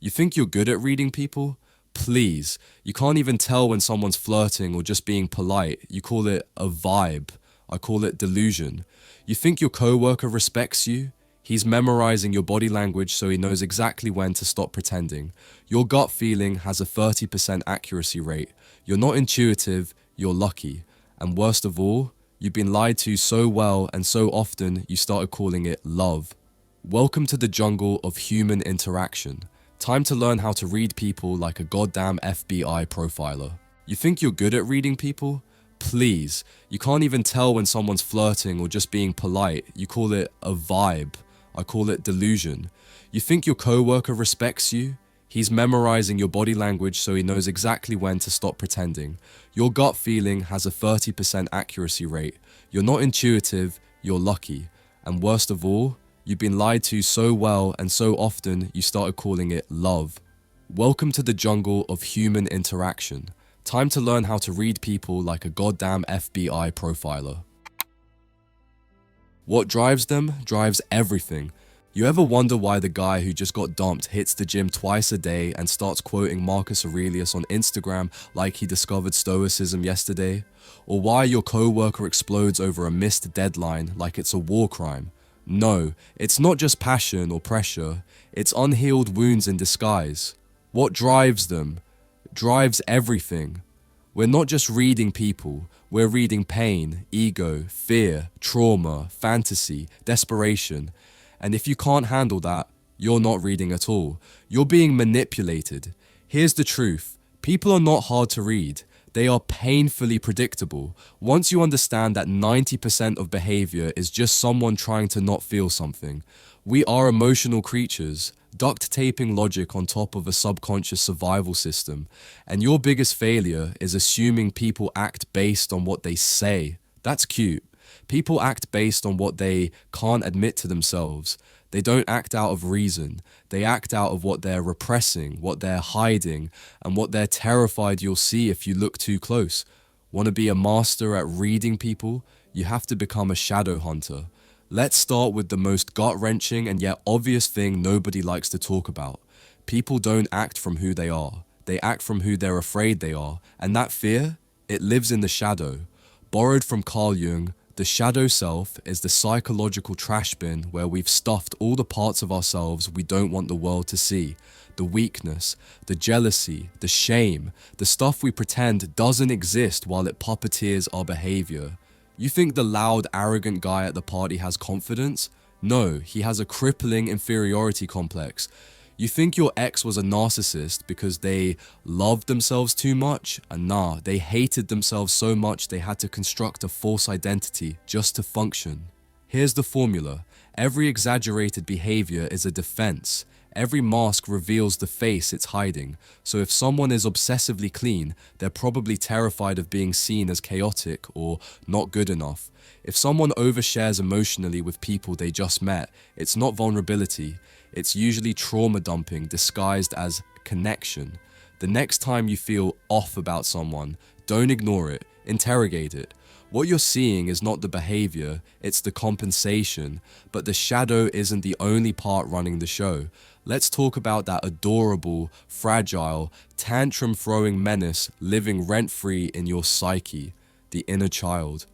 You think you're good at reading people? Please. You can't even tell when someone's flirting or just being polite. You call it a vibe. I call it delusion. You think your coworker respects you? He's memorizing your body language so he knows exactly when to stop pretending. Your gut feeling has a 30% accuracy rate. You're not intuitive, you're lucky. And worst of all, you've been lied to so well and so often you started calling it love. Welcome to the jungle of human interaction. Time to learn how to read people like a goddamn FBI profiler. You think you're good at reading people? Please. You can't even tell when someone's flirting or just being polite. You call it a vibe. I call it delusion. You think your coworker respects you? He's memorizing your body language so he knows exactly when to stop pretending. Your gut feeling has a 30% accuracy rate. You're not intuitive, you're lucky. And worst of all, you've been lied to so well and so often you started calling it love. Welcome to the jungle of human interaction. Time to learn how to read people like a goddamn FBI profiler. What drives them drives everything. You ever wonder why the guy who just got dumped hits the gym twice a day and starts quoting Marcus Aurelius on Instagram like he discovered stoicism yesterday? Or why your coworker explodes over a missed deadline like it's a war crime? No, it's not just passion or pressure, it's unhealed wounds in disguise. What drives them? Drives everything. We're not just reading people, we're reading pain, ego, fear, trauma, fantasy, desperation. And if you can't handle that, you're not reading at all. You're being manipulated. Here's the truth. People are not hard to read. They are painfully predictable. Once you understand that 90% of behavior is just someone trying to not feel something. We are emotional creatures, duct taping logic on top of a subconscious survival system. And your biggest failure is assuming people act based on what they say. That's cute. People act based on what they can't admit to themselves. They don't act out of reason. They act out of what they're repressing, what they're hiding, and what they're terrified you'll see if you look too close. Want to be a master at reading people? You have to become a shadow hunter. Let's start with the most gut-wrenching and yet obvious thing nobody likes to talk about. People don't act from who they are. They act from who they're afraid they are. And that fear, it lives in the shadow. Borrowed from Carl Jung, the shadow self is the psychological trash bin where we've stuffed all the parts of ourselves we don't want the world to see. The weakness, the jealousy, the shame, the stuff we pretend doesn't exist while it puppeteers our behavior. You think the loud, arrogant guy at the party has confidence? No, he has a crippling inferiority complex. You think your ex was a narcissist because they loved themselves too much? And nah, they hated themselves so much they had to construct a false identity just to function. Here's the formula. Every exaggerated behavior is a defense. Every mask reveals the face it's hiding. So if someone is obsessively clean, they're probably terrified of being seen as chaotic or not good enough. If someone overshares emotionally with people they just met, it's not vulnerability. It's usually trauma dumping disguised as connection. The next time you feel off about someone, don't ignore it, interrogate it. What you're seeing is not the behavior, it's the compensation, but the shadow isn't the only part running the show. Let's talk about that adorable, fragile, tantrum-throwing menace living rent-free in your psyche, the inner child.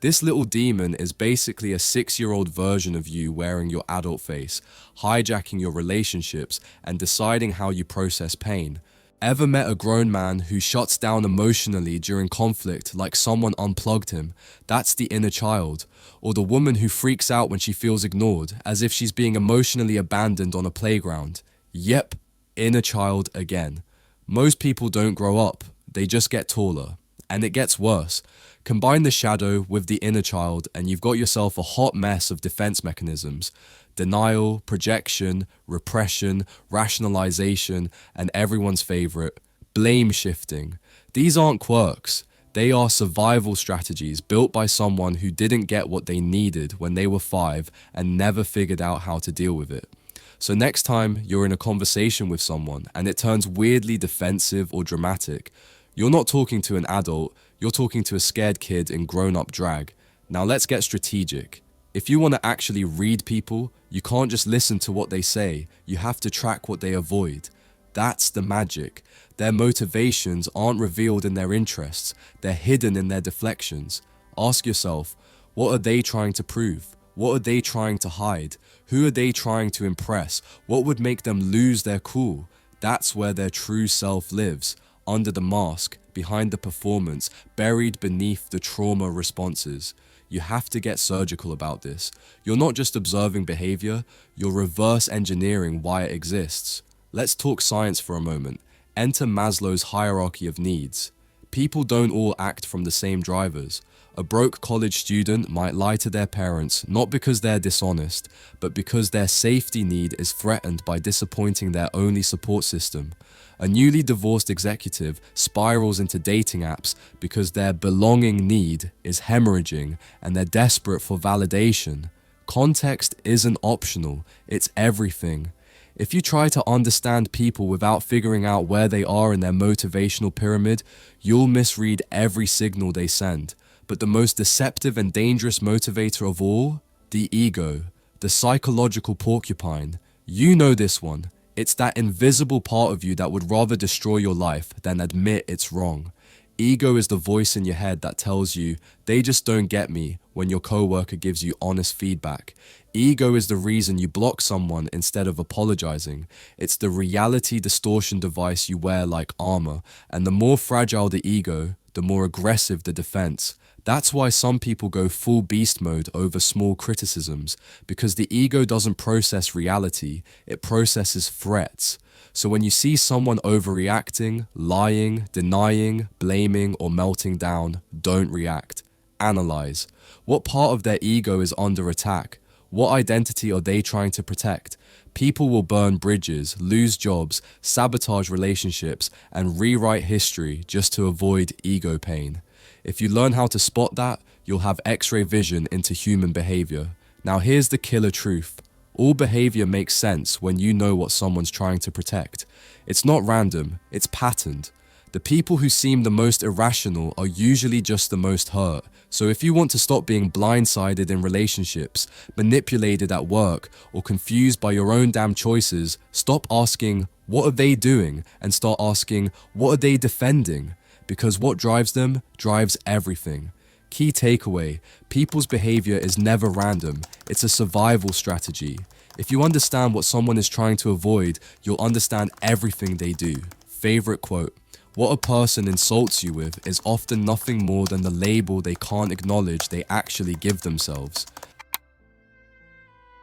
This little demon is basically a 6-year-old version of you wearing your adult face, hijacking your relationships and deciding how you process pain. Ever met a grown man who shuts down emotionally during conflict like someone unplugged him? That's the inner child. Or the woman who freaks out when she feels ignored, as if she's being emotionally abandoned on a playground. Yep, inner child again. Most people don't grow up, they just get taller. And it gets worse. Combine the shadow with the inner child and you've got yourself a hot mess of defense mechanisms. Denial, projection, repression, rationalization, and everyone's favorite, blame shifting. These aren't quirks. They are survival strategies built by someone who didn't get what they needed when they were 5 and never figured out how to deal with it. So next time you're in a conversation with someone and it turns weirdly defensive or dramatic, you're not talking to an adult, you're talking to a scared kid in grown-up drag. Now let's get strategic. If you want to actually read people, you can't just listen to what they say, you have to track what they avoid. That's the magic. Their motivations aren't revealed in their interests, they're hidden in their deflections. Ask yourself, what are they trying to prove? What are they trying to hide? Who are they trying to impress? What would make them lose their cool? That's where their true self lives, under the mask, behind the performance, buried beneath the trauma responses. You have to get surgical about this. You're not just observing behavior, you're reverse engineering why it exists. Let's talk science for a moment. Enter Maslow's hierarchy of needs. People don't all act from the same drivers. A broke college student might lie to their parents not because they're dishonest, but because their safety need is threatened by disappointing their only support system. A newly divorced executive spirals into dating apps because their belonging need is hemorrhaging and they're desperate for validation. Context isn't optional, it's everything. If you try to understand people without figuring out where they are in their motivational pyramid, you'll misread every signal they send. But the most deceptive and dangerous motivator of all? The ego, the psychological porcupine. You know this one. It's that invisible part of you that would rather destroy your life than admit it's wrong. Ego is the voice in your head that tells you, they just don't get me, when your coworker gives you honest feedback. Ego is the reason you block someone instead of apologizing. It's the reality distortion device you wear like armor, and the more fragile the ego, the more aggressive the defense. That's why some people go full beast mode over small criticisms, because the ego doesn't process reality, it processes threats. So when you see someone overreacting, lying, denying, blaming, or melting down, don't react. Analyze. What part of their ego is under attack? What identity are they trying to protect? People will burn bridges, lose jobs, sabotage relationships, and rewrite history just to avoid ego pain. If you learn how to spot that, you'll have X-ray vision into human behavior. Now here's the killer truth. All behavior makes sense when you know what someone's trying to protect. It's not random, it's patterned. The people who seem the most irrational are usually just the most hurt. So if you want to stop being blindsided in relationships, manipulated at work, or confused by your own damn choices, stop asking, what are they doing? And start asking, what are they defending? Because what drives them drives everything. Key takeaway, people's behavior is never random, it's a survival strategy. If you understand what someone is trying to avoid, you'll understand everything they do. Favorite quote, what a person insults you with is often nothing more than the label they can't acknowledge they actually give themselves.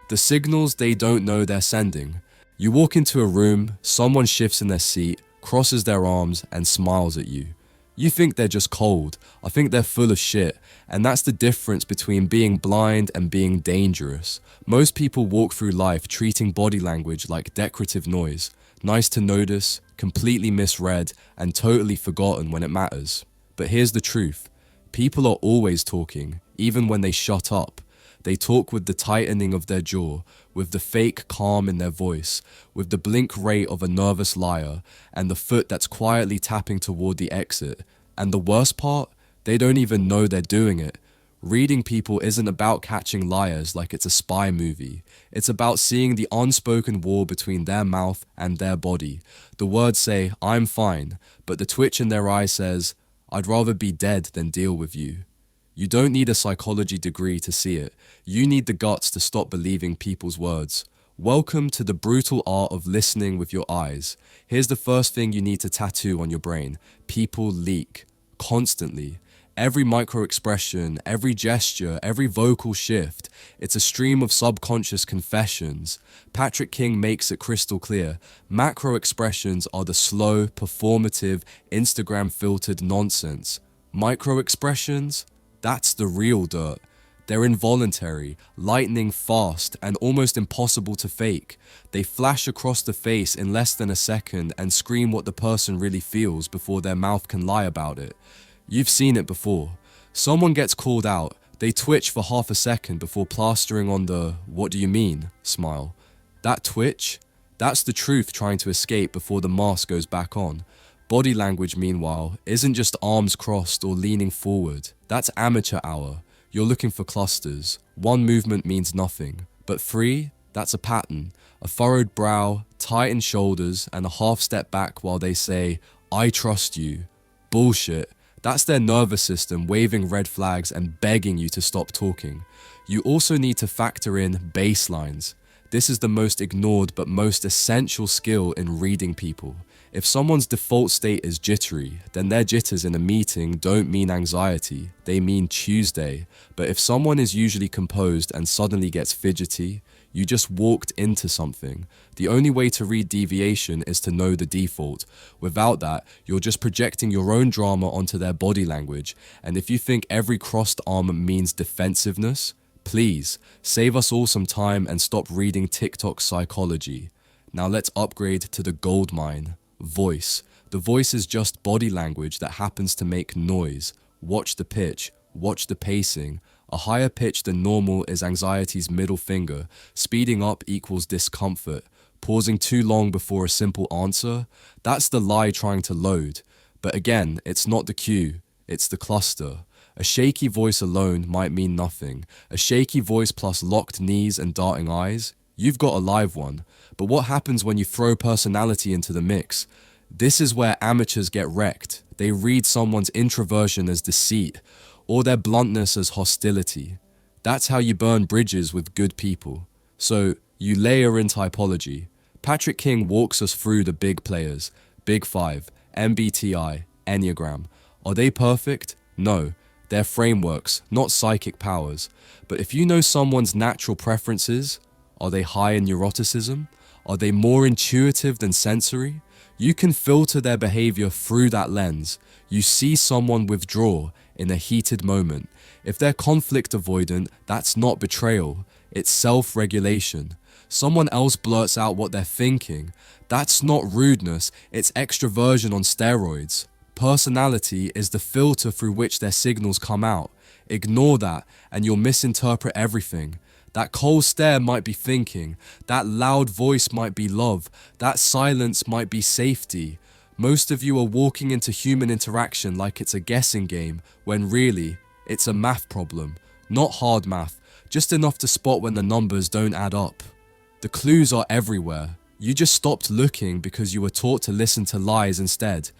The signals they don't know they're sending. You walk into a room, someone shifts in their seat, crosses their arms, and smiles at you. You think they're just cold. I think they're full of shit. And that's the difference between being blind and being dangerous. Most people walk through life treating body language like decorative noise. Nice to notice, completely misread, and totally forgotten when it matters. But here's the truth. People are always talking, even when they shut up. They talk with the tightening of their jaw, with the fake calm in their voice, with the blink rate of a nervous liar, and the foot that's quietly tapping toward the exit. And the worst part? They don't even know they're doing it. Reading people isn't about catching liars like it's a spy movie. It's about seeing the unspoken war between their mouth and their body. The words say, I'm fine, but the twitch in their eye says, I'd rather be dead than deal with you. You don't need a psychology degree to see it. You need the guts to stop believing people's words. Welcome to the brutal art of listening with your eyes. Here's the first thing you need to tattoo on your brain. People leak. Constantly. Every microexpression, every gesture, every vocal shift, it's a stream of subconscious confessions. Patrick King makes it crystal clear. Macroexpressions are the slow, performative, Instagram-filtered nonsense. Microexpressions? That's the real dirt. They're involuntary, lightning fast, and almost impossible to fake. They flash across the face in less than a second and scream what the person really feels before their mouth can lie about it. You've seen it before. Someone gets called out, they twitch for half a second before plastering on the "what do you mean" smile. That twitch? That's the truth trying to escape before the mask goes back on. Body language, meanwhile, isn't just arms crossed or leaning forward. That's amateur hour. You're looking for clusters. One movement means nothing. But three? That's a pattern. A furrowed brow, tightened shoulders, and a half step back while they say, "I trust you." Bullshit. That's their nervous system waving red flags and begging you to stop talking. You also need to factor in baselines. This is the most ignored but most essential skill in reading people. If someone's default state is jittery, then their jitters in a meeting don't mean anxiety, they mean Tuesday. But if someone is usually composed and suddenly gets fidgety, you just walked into something. The only way to read deviation is to know the default. Without that, you're just projecting your own drama onto their body language. And if you think every crossed arm means defensiveness, please, save us all some time and stop reading TikTok psychology. Now let's upgrade to the gold mine. Voice. The voice is just body language that happens to make noise. Watch the pitch. Watch the pacing. A higher pitch than normal is anxiety's middle finger. Speeding up equals discomfort. Pausing too long before a simple answer? That's the lie trying to load. But again, it's not the cue, it's the cluster. A shaky voice alone might mean nothing. A shaky voice plus locked knees and darting eyes? You've got a live one. But what happens when you throw personality into the mix? This is where amateurs get wrecked. They read someone's introversion as deceit, or their bluntness as hostility. That's how you burn bridges with good people. So, you layer in typology. Patrick King walks us through the big players. Big Five, MBTI, Enneagram. Are they perfect? No. They're frameworks, not psychic powers. But if you know someone's natural preferences, are they high in neuroticism? Are they more intuitive than sensory? You can filter their behavior through that lens. You see someone withdraw in a heated moment. If they're conflict avoidant, that's not betrayal. It's self-regulation. Someone else blurts out what they're thinking. That's not rudeness, it's extroversion on steroids. Personality is the filter through which their signals come out. Ignore that and you'll misinterpret everything. That cold stare might be thinking, that loud voice might be love, that silence might be safety. Most of you are walking into human interaction like it's a guessing game, when really, it's a math problem. Not hard math, just enough to spot when the numbers don't add up. The clues are everywhere. You just stopped looking because you were taught to listen to lies instead.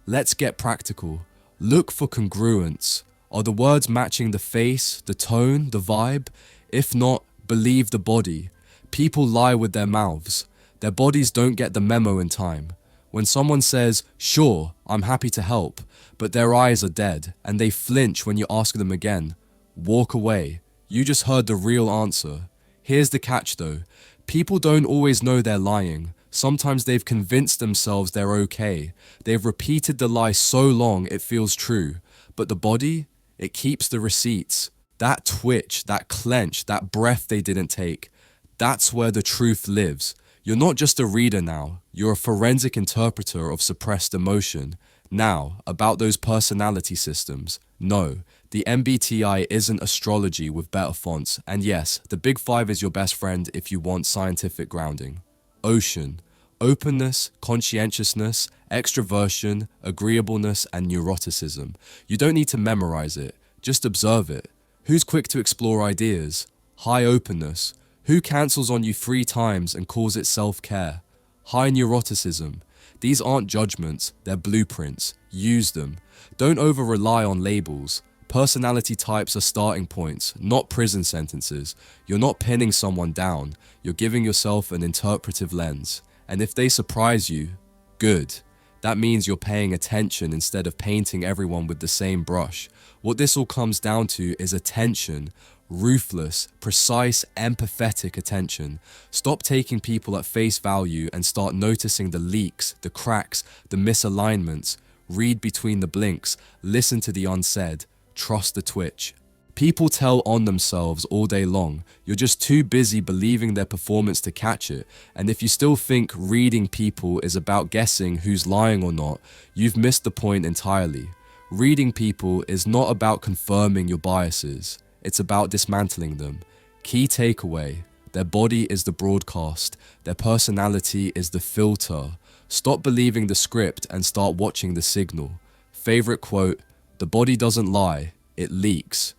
Let's get practical. Look for congruence. Are the words matching the face, the tone, the vibe? If not, believe the body. People lie with their mouths. Their bodies don't get the memo in time. When someone says, "Sure, I'm happy to help," but their eyes are dead and they flinch when you ask them again, walk away. You just heard the real answer. Here's the catch though. People don't always know they're lying. Sometimes they've convinced themselves they're okay. They've repeated the lie so long it feels true. But the body, it keeps the receipts. That twitch, that clench, that breath they didn't take, that's where the truth lives. You're not just a reader now, you're a forensic interpreter of suppressed emotion. Now, about those personality systems. No, the MBTI isn't astrology with better fonts, and yes, the Big Five is your best friend if you want scientific grounding. Ocean. Openness, conscientiousness, extroversion, agreeableness, and neuroticism. You don't need to memorize it, just observe it. Who's quick to explore ideas? High openness. Who cancels on you 3 times and calls it self-care? High neuroticism. These aren't judgments, they're blueprints. Use them. Don't over-rely on labels. Personality types are starting points, not prison sentences. You're not pinning someone down, you're giving yourself an interpretive lens. And if they surprise you, good. That means you're paying attention instead of painting everyone with the same brush. What this all comes down to is attention. Ruthless, precise, empathetic attention. Stop taking people at face value and start noticing the leaks, the cracks, the misalignments. Read between the blinks, listen to the unsaid, trust the twitch. People tell on themselves all day long. You're just too busy believing their performance to catch it. And if you still think reading people is about guessing who's lying or not, you've missed the point entirely. Reading people is not about confirming your biases. It's about dismantling them. Key takeaway: their body is the broadcast, their personality is the filter. Stop believing the script and start watching the signal. Favorite quote: the body doesn't lie, it leaks.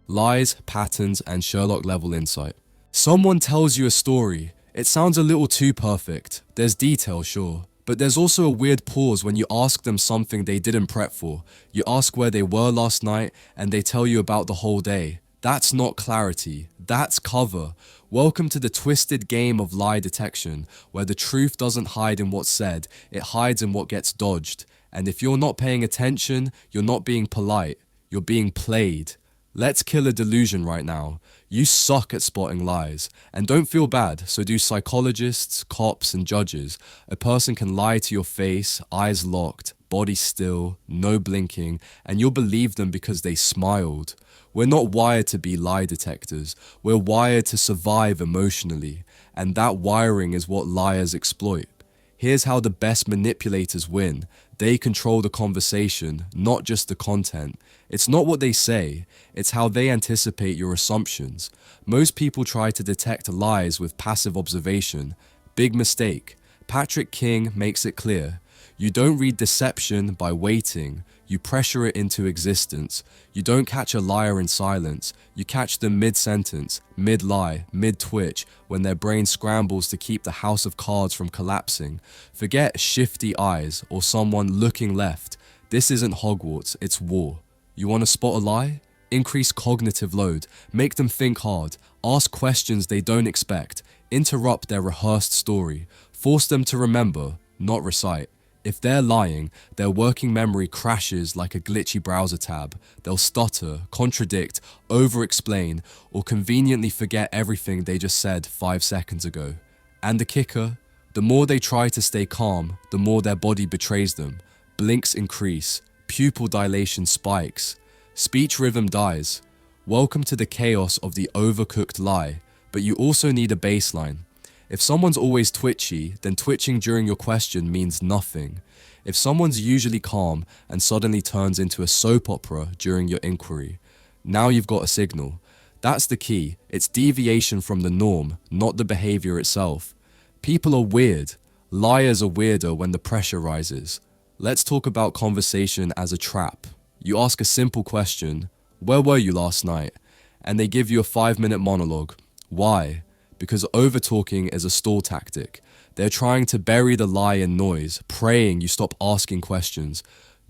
Lies, patterns, and Sherlock level insight. Someone tells you a story. It sounds a little too perfect. There's detail, sure. But there's also a weird pause when you ask them something they didn't prep for. You ask where they were last night and they tell you about the whole day. That's not clarity. That's cover. Welcome to the twisted game of lie detection, where the truth doesn't hide in what's said, it hides in what gets dodged. And if you're not paying attention, you're not being polite. You're being played. Let's kill a delusion right now. You suck at spotting lies. And don't feel bad, so do psychologists, cops, and judges. A person can lie to your face, eyes locked, body still, no blinking, and you'll believe them because they smiled. We're not wired to be lie detectors. We're wired to survive emotionally. And that wiring is what liars exploit. Here's how the best manipulators win. They control the conversation, not just the content. It's not what they say, it's how they anticipate your assumptions. Most people try to detect lies with passive observation. Big mistake. Patrick King makes it clear. You don't read deception by waiting. You pressure it into existence. You don't catch a liar in silence. You catch them mid-sentence, mid-lie, mid-twitch, when their brain scrambles to keep the house of cards from collapsing. Forget shifty eyes or someone looking left. This isn't Hogwarts, it's war. You want to spot a lie? Increase cognitive load. Make them think hard. Ask questions they don't expect. Interrupt their rehearsed story. Force them to remember, not recite. If they're lying, their working memory crashes like a glitchy browser tab. They'll stutter, contradict, over-explain, or conveniently forget everything they just said 5 seconds ago. And the kicker? The more they try to stay calm, the more their body betrays them. Blinks increase, pupil dilation spikes, speech rhythm dies. Welcome to the chaos of the overcooked lie, but you also need a baseline. If someone's always twitchy, then twitching during your question means nothing. If someone's usually calm and suddenly turns into a soap opera during your inquiry, now you've got a signal. That's the key. It's deviation from the norm, not the behavior itself. People are weird. Liars are weirder when the pressure rises. Let's talk about conversation as a trap. You ask a simple question, "Where were you last night?" And they give you a 5-minute monologue. Why? Because over-talking is a stall tactic. They're trying to bury the lie in noise, praying you stop asking questions.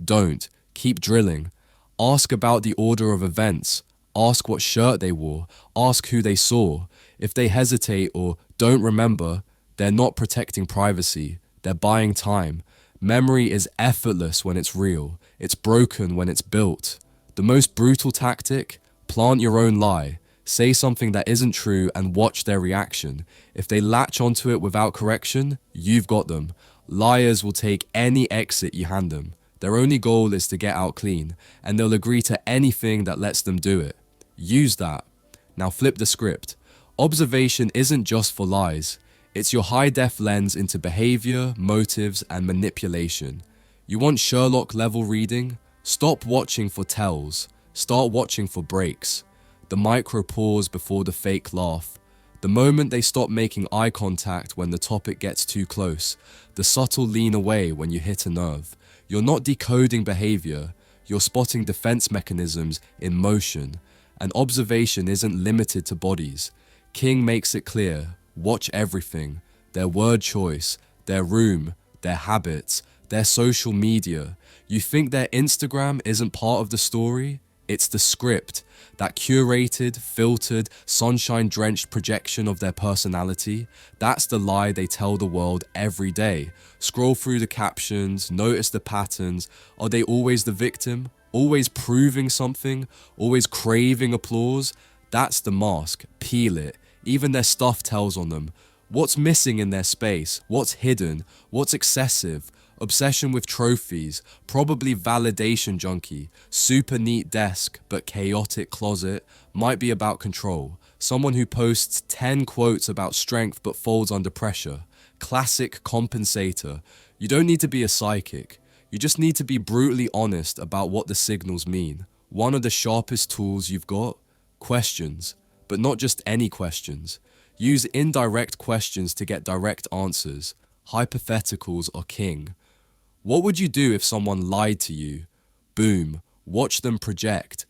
Don't. Keep drilling. Ask about the order of events. Ask what shirt they wore. Ask who they saw. If they hesitate or don't remember, they're not protecting privacy. They're buying time. Memory is effortless when it's real. It's broken when it's built. The most brutal tactic? Plant your own lie. Say something that isn't true and watch their reaction. If they latch onto it without correction, you've got them. Liars will take any exit you hand them. Their only goal is to get out clean, and they'll agree to anything that lets them do it. Use that. Now flip the script. Observation isn't just for lies. It's your high-def lens into behavior, motives, and manipulation. You want Sherlock-level reading? Stop watching for tells. Start watching for breaks. The micro pause before the fake laugh. The moment they stop making eye contact when the topic gets too close. The subtle lean away when you hit a nerve. You're not decoding behavior. You're spotting defense mechanisms in motion. And observation isn't limited to bodies. King makes it clear. Watch everything. Their word choice, their room, their habits, their social media. You think their Instagram isn't part of the story? It's the script, that curated, filtered, sunshine-drenched projection of their personality. That's the lie they tell the world every day. Scroll through the captions, notice the patterns. Are they always the victim? Always proving something? Always craving applause? That's the mask. Peel it. Even their stuff tells on them. What's missing in their space? What's hidden? What's excessive? Obsession with trophies, probably validation junkie, super neat desk but chaotic closet, might be about control. Someone who posts 10 quotes about strength but folds under pressure. Classic compensator. You don't need to be a psychic. You just need to be brutally honest about what the signals mean. One of the sharpest tools you've got? Questions. But not just any questions. Use indirect questions to get direct answers. Hypotheticals are king. What would you do if someone lied to you? Boom. Watch them project.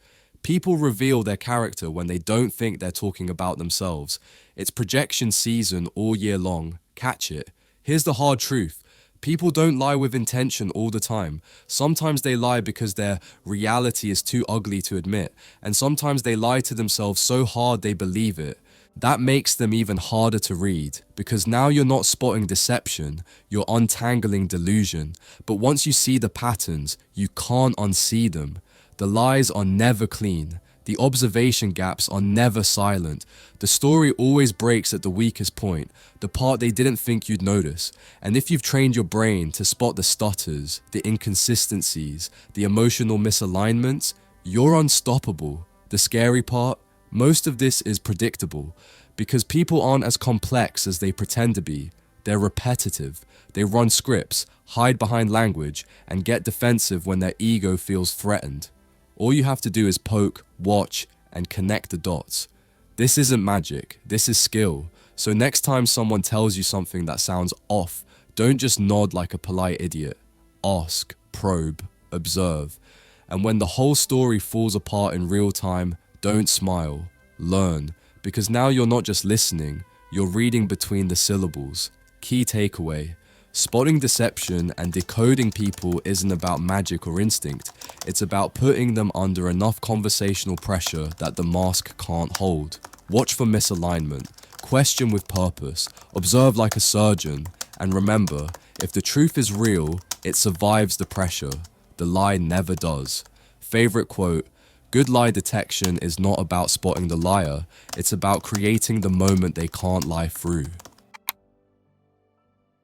People reveal their character when they don't think they're talking about themselves. It's projection season all year long. Catch it. Here's the hard truth. People don't lie with intention all the time. Sometimes they lie because their reality is too ugly to admit, and sometimes they lie to themselves so hard they believe it. That makes them even harder to read, because now you're not spotting deception, you're untangling delusion. But once you see the patterns, you can't unsee them. The lies are never clean. The observation gaps are never silent. The story always breaks at the weakest point, the part they didn't think you'd notice. And if you've trained your brain to spot the stutters, the inconsistencies, the emotional misalignments, you're unstoppable. The scary part? Most of this is predictable, because people aren't as complex as they pretend to be. They're repetitive. They run scripts, hide behind language, and get defensive when their ego feels threatened. All you have to do is poke, watch, and connect the dots. This isn't magic, this is skill. So next time someone tells you something that sounds off, don't just nod like a polite idiot. Ask, probe, observe. And when the whole story falls apart in real time, don't smile, learn. Because now you're not just listening, you're reading between the syllables. Key takeaway. Spotting deception and decoding people isn't about magic or instinct. It's about putting them under enough conversational pressure that the mask can't hold. Watch for misalignment, question with purpose, observe like a surgeon, and remember, if the truth is real, it survives the pressure. The lie never does. Favorite quote, good lie detection is not about spotting the liar, it's about creating the moment they can't lie through.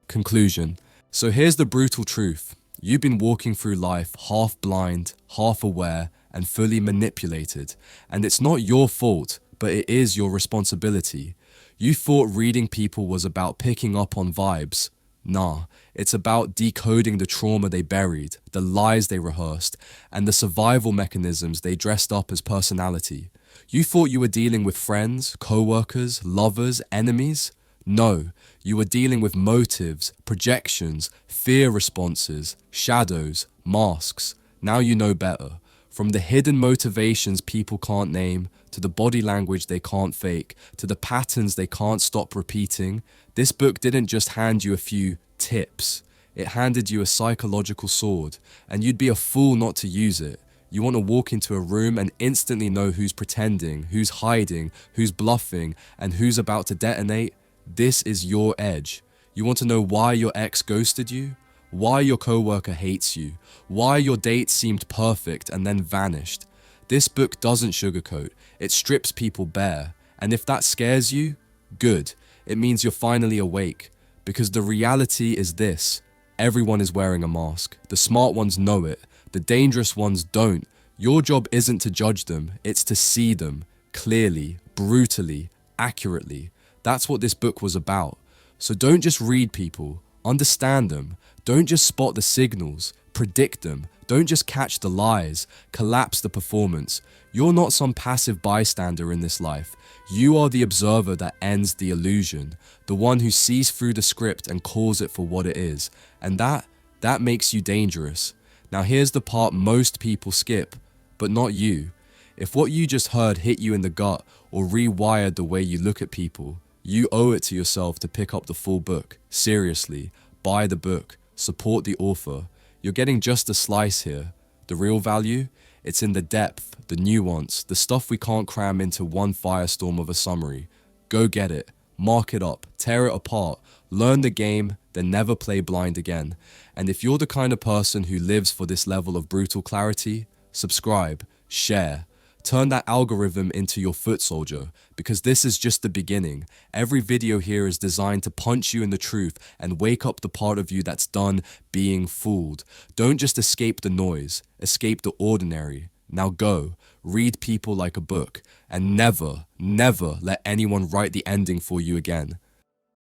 Conclusion. So here's the brutal truth. You've been walking through life half blind, half aware, and fully manipulated. And it's not your fault, but it is your responsibility. You thought reading people was about picking up on vibes. Nah, it's about decoding the trauma they buried, the lies they rehearsed, and the survival mechanisms they dressed up as personality. You thought you were dealing with friends, co-workers, lovers, enemies? No, you were dealing with motives, projections, fear responses, shadows, masks. Now you know better. From the hidden motivations people can't name, to the body language they can't fake, to the patterns they can't stop repeating, this book didn't just hand you a few tips. It handed you a psychological sword, and you'd be a fool not to use it. You want to walk into a room and instantly know who's pretending, who's hiding, who's bluffing, and who's about to detonate? This is your edge. You want to know why your ex ghosted you? Why your coworker hates you? Why your date seemed perfect and then vanished? This book doesn't sugarcoat. It strips people bare. And if that scares you, good. It means you're finally awake. Because the reality is this. Everyone is wearing a mask. The smart ones know it. The dangerous ones don't. Your job isn't to judge them. It's to see them clearly, brutally, accurately. That's what this book was about. So don't just read people, understand them. Don't just spot the signals, predict them. Don't just catch the lies, collapse the performance. You're not some passive bystander in this life. You are the observer that ends the illusion, the one who sees through the script and calls it for what it is. And that makes you dangerous. Now here's the part most people skip, but not you. If what you just heard hit you in the gut or rewired the way you look at people, you owe it to yourself to pick up the full book. Seriously, buy the book, support the author. You're getting just a slice here. The real value? It's in the depth, the nuance, the stuff we can't cram into one firestorm of a summary. Go get it, mark it up, tear it apart, learn the game, then never play blind again. And if you're the kind of person who lives for this level of brutal clarity, subscribe, share. Turn that algorithm into your foot soldier, because this is just the beginning. Every video here is designed to punch you in the truth and wake up the part of you that's done being fooled. Don't just escape the noise, escape the ordinary. Now go, read people like a book, and never, never let anyone write the ending for you again.